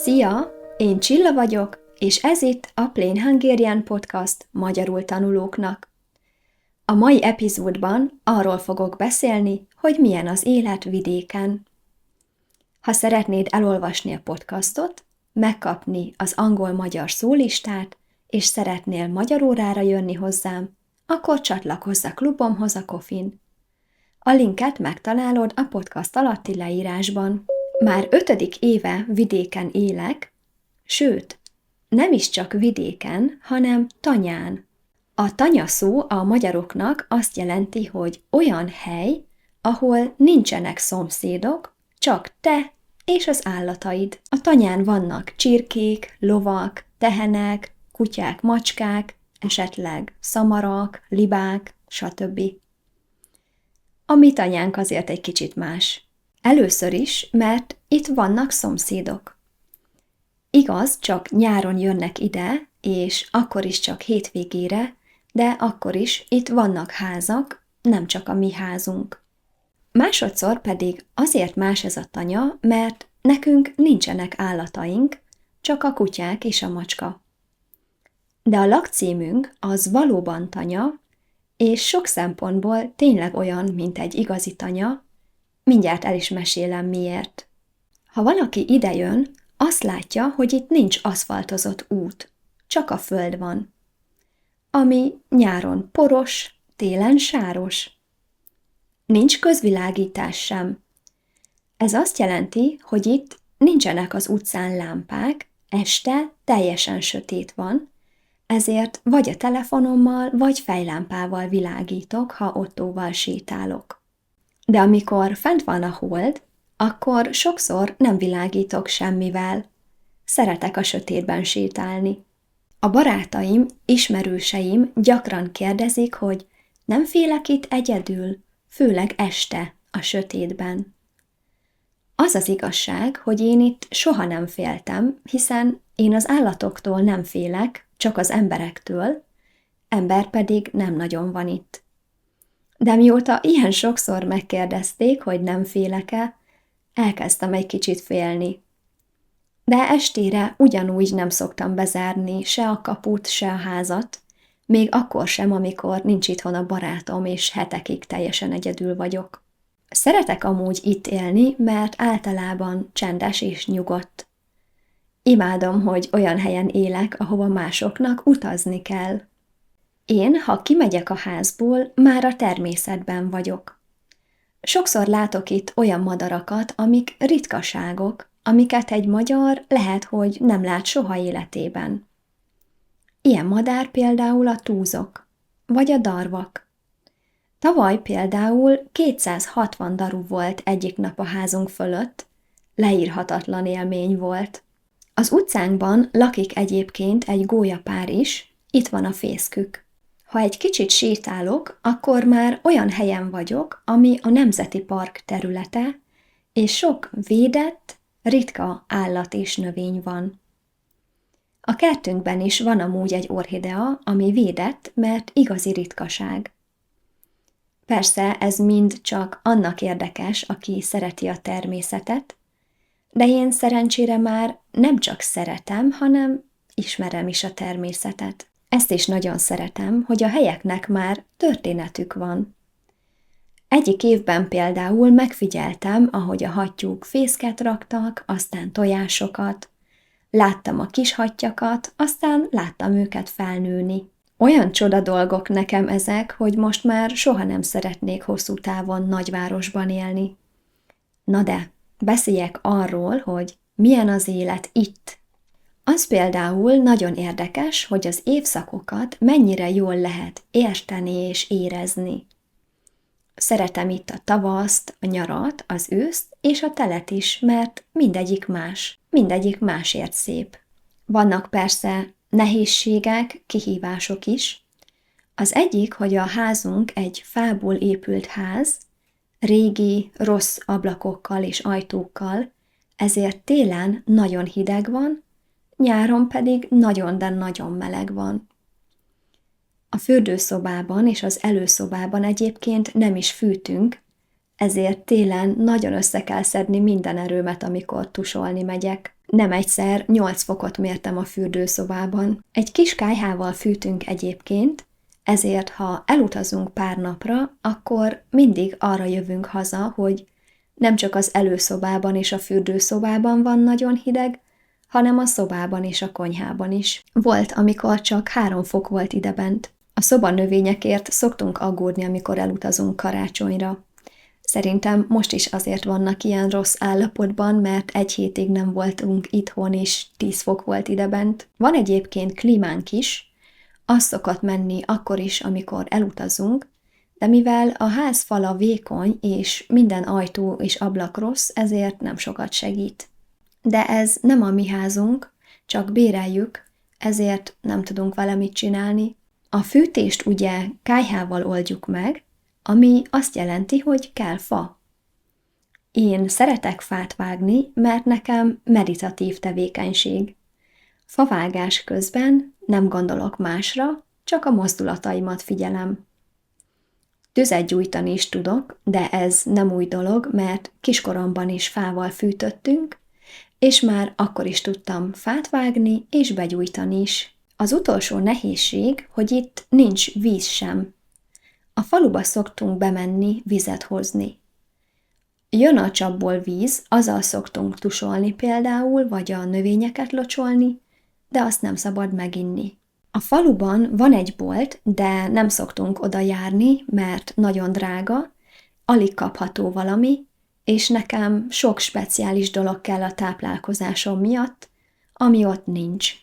Szia! Én Csilla vagyok, és ez itt a Plain Hungarian Podcast magyarul tanulóknak. A mai epizódban arról fogok beszélni, hogy milyen az élet vidéken. Ha szeretnéd elolvasni a podcastot, megkapni az angol-magyar szólistát, és szeretnél magyar órára jönni hozzám, akkor csatlakozz a klubomhoz a Ko-fin. A linket megtalálod a podcast alatti leírásban. Már 5. éve vidéken élek, sőt, nem is csak vidéken, hanem tanyán. A tanya szó a magyaroknak azt jelenti, hogy olyan hely, ahol nincsenek szomszédok, csak te és az állataid. A tanyán vannak csirkék, lovak, tehenek, kutyák, macskák, esetleg szamarak, libák, stb. A mi tanyánk azért egy kicsit más. Először is, mert itt vannak szomszédok. Igaz, csak nyáron jönnek ide, és akkor is csak hétvégére, de akkor is itt vannak házak, nem csak a mi házunk. Másodszor pedig azért más ez a tanya, mert nekünk nincsenek állataink, csak a kutyák és a macska. De a lakcímünk az valóban tanya, és sok szempontból tényleg olyan, mint egy igazi tanya. Mindjárt el is mesélem miért. Ha valaki idejön, azt látja, hogy itt nincs aszfaltozott út, csak a föld van, ami nyáron poros, télen sáros. Nincs közvilágítás sem. Ez azt jelenti, hogy itt nincsenek az utcán lámpák, este teljesen sötét van, ezért vagy a telefonommal, vagy fejlámpával világítok, ha ottóval sétálok. De amikor fent van a hold, akkor sokszor nem világítok semmivel. Szeretek a sötétben sétálni. A barátaim, ismerőseim gyakran kérdezik, hogy nem félek itt egyedül, főleg este, a sötétben. Az az igazság, hogy én itt soha nem féltem, hiszen én az állatoktól nem félek, csak az emberektől, ember pedig nem nagyon van itt. De mióta ilyen sokszor megkérdezték, hogy nem félek-e, elkezdtem egy kicsit félni. De estére ugyanúgy nem szoktam bezárni se a kaput, se a házat, még akkor sem, amikor nincs itthon a barátom, és hetekig teljesen egyedül vagyok. Szeretek amúgy itt élni, mert általában csendes és nyugodt. Imádom, hogy olyan helyen élek, ahova másoknak utazni kell. Én, ha kimegyek a házból, már a természetben vagyok. Sokszor látok itt olyan madarakat, amik ritkaságok, amiket egy magyar lehet, hogy nem lát soha életében. Ilyen madár például a túzok, vagy a darvak. Tavaly például 260 daru volt egyik nap a házunk fölött, leírhatatlan élmény volt. Az utcánkban lakik egyébként egy gólyapár is, itt van a fészkük. Ha egy kicsit sétálok, akkor már olyan helyen vagyok, ami a Nemzeti Park területe, és sok védett, ritka állat és növény van. A kertünkben is van amúgy egy orchidea, ami védett, mert igazi ritkaság. Persze ez mind csak annak érdekes, aki szereti a természetet, de én szerencsére már nem csak szeretem, hanem ismerem is a természetet. Ezt is nagyon szeretem, hogy a helyeknek már történetük van. Egyik évben például megfigyeltem, ahogy a hattyúk fészket raktak, aztán tojásokat. Láttam a kis hattyakat, aztán láttam őket felnőni. Olyan csoda dolgok nekem ezek, hogy most már soha nem szeretnék hosszú távon nagyvárosban élni. Na de, beszéljek arról, hogy milyen az élet itt. Az például nagyon érdekes, hogy az évszakokat mennyire jól lehet érteni és érezni. Szeretem itt a tavaszt, a nyarat, az őszt és a telet is, mert mindegyik másért szép. Vannak persze nehézségek, kihívások is. Az egyik, hogy a házunk egy fából épült ház, régi, rossz ablakokkal és ajtókkal, ezért télen nagyon hideg van, nyáron pedig nagyon, de nagyon meleg van. A fürdőszobában és az előszobában egyébként nem is fűtünk, ezért télen nagyon össze kell szedni minden erőmet, amikor tusolni megyek. Nem egyszer 8 fokot mértem a fürdőszobában. Egy kis kályhával fűtünk egyébként, ezért ha elutazunk pár napra, akkor mindig arra jövünk haza, hogy nem csak az előszobában és a fürdőszobában van nagyon hideg, hanem a szobában és a konyhában is. Volt, amikor csak 3 fok volt idebent. A szobanövényekért szoktunk aggódni, amikor elutazunk karácsonyra. Szerintem most is azért vannak ilyen rossz állapotban, mert 1 hétig nem voltunk itthon, és 10 fok volt idebent. Van egyébként klímánk is, az szokott menni akkor is, amikor elutazunk, de mivel a ház fala vékony, és minden ajtó és ablak rossz, ezért nem sokat segít. De ez nem a mi házunk, csak béreljük, ezért nem tudunk vele mit csinálni. A fűtést ugye kályhával oldjuk meg, ami azt jelenti, hogy kell fa. Én szeretek fát vágni, mert nekem meditatív tevékenység. Favágás közben nem gondolok másra, csak a mozdulataimat figyelem. Tüzet gyújtani is tudok, de ez nem új dolog, mert kiskoromban is fával fűtöttünk, és már akkor is tudtam fát vágni és begyújtani is. Az utolsó nehézség, hogy itt nincs víz sem. A faluba szoktunk bemenni vizet hozni. Jön a csapból víz, azzal szoktunk tusolni például, vagy a növényeket locsolni, de azt nem szabad meginni. A faluban van egy bolt, de nem szoktunk oda járni, mert nagyon drága, alig kapható valami, és nekem sok speciális dolog kell a táplálkozásom miatt, ami ott nincs.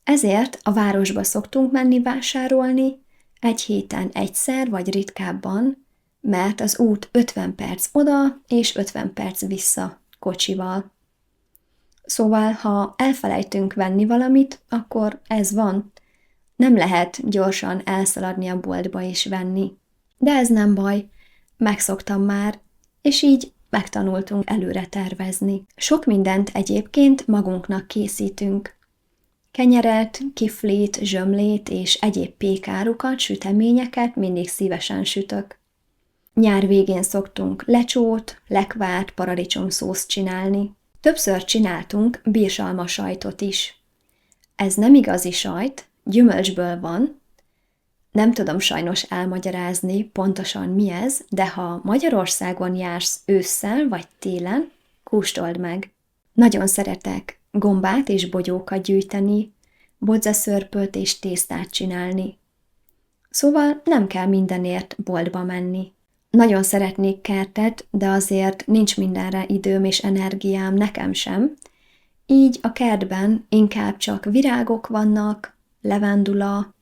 Ezért a városba szoktunk menni vásárolni, 1 héten egyszer vagy ritkábban, mert az út 50 perc oda és 50 perc vissza kocsival. Szóval, ha elfelejtünk venni valamit, akkor ez van. Nem lehet gyorsan elszaladni a boltba és venni. De ez nem baj, megszoktam már, és így megtanultunk előre tervezni. Sok mindent egyébként magunknak készítünk. Kenyeret, kiflit, zsömlét és egyéb pékárukat, süteményeket mindig szívesen sütök. Nyár végén szoktunk lecsót, lekvárt, paradicsomszószt csinálni. Többször csináltunk birsalmasajtot is. Ez nem igazi sajt, gyümölcsből van. Nem tudom sajnos elmagyarázni pontosan mi ez, de ha Magyarországon jársz ősszel vagy télen, kóstold meg. Nagyon szeretek gombát és bogyókat gyűjteni, bodzaszörpöt és tésztát csinálni. Szóval nem kell mindenért boltba menni. Nagyon szeretnék kertet, de azért nincs mindenre időm és energiám, nekem sem. Így a kertben inkább csak virágok vannak, levendula,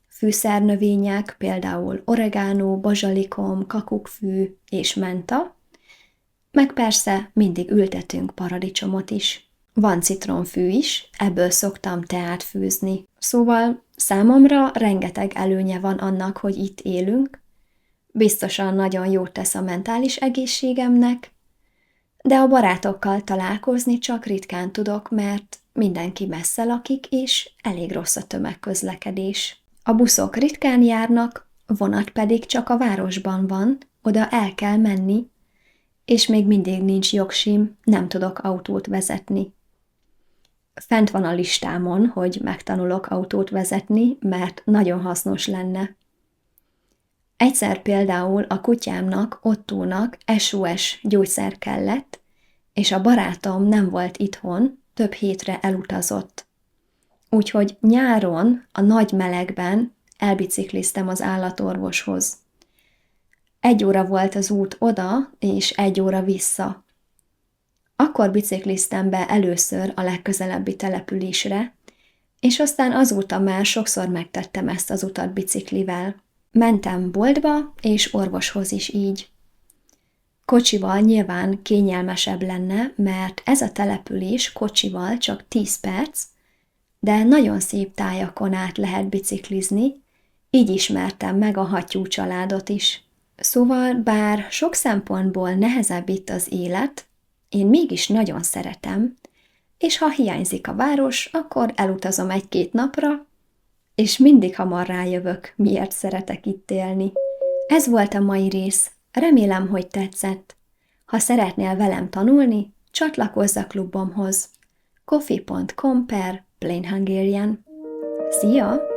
fűszernövények, például oregánó, bazsalikom, kakukkfű és menta, meg persze mindig ültetünk paradicsomot is. Van citronfű is, ebből szoktam teát főzni. Szóval számomra rengeteg előnye van annak, hogy itt élünk, biztosan nagyon jót tesz a mentális egészségemnek, de a barátokkal találkozni csak ritkán tudok, mert mindenki messze lakik, és elég rossz a tömegközlekedés. A buszok ritkán járnak, vonat pedig csak a városban van, oda el kell menni, és még mindig nincs jogsim, nem tudok autót vezetni. Fent van a listámon, hogy megtanulok autót vezetni, mert nagyon hasznos lenne. Egyszer például a kutyámnak, Ottónak SOS gyógyszer kellett, és a barátom nem volt itthon, több hétre elutazott. Úgyhogy nyáron, a nagy melegben elbicikliztem az állatorvoshoz. 1 óra volt az út oda, és 1 óra vissza. Akkor bicikliztem be először a legközelebbi településre, és aztán azóta már sokszor megtettem ezt az utat biciklivel. Mentem boltba és orvoshoz is így. Kocsival nyilván kényelmesebb lenne, mert ez a település kocsival csak 10 perc, de nagyon szép tájakon át lehet biciklizni, így ismertem meg a hattyú családot is. Szóval, bár sok szempontból nehezebb itt az élet, én mégis nagyon szeretem, és ha hiányzik a város, akkor elutazom 1-2 napra, és mindig hamar rájövök, miért szeretek itt élni. Ez volt a mai rész. Remélem, hogy tetszett. Ha szeretnél velem tanulni, csatlakozz a klubomhoz. coffee.com/plainhungarian. Szia!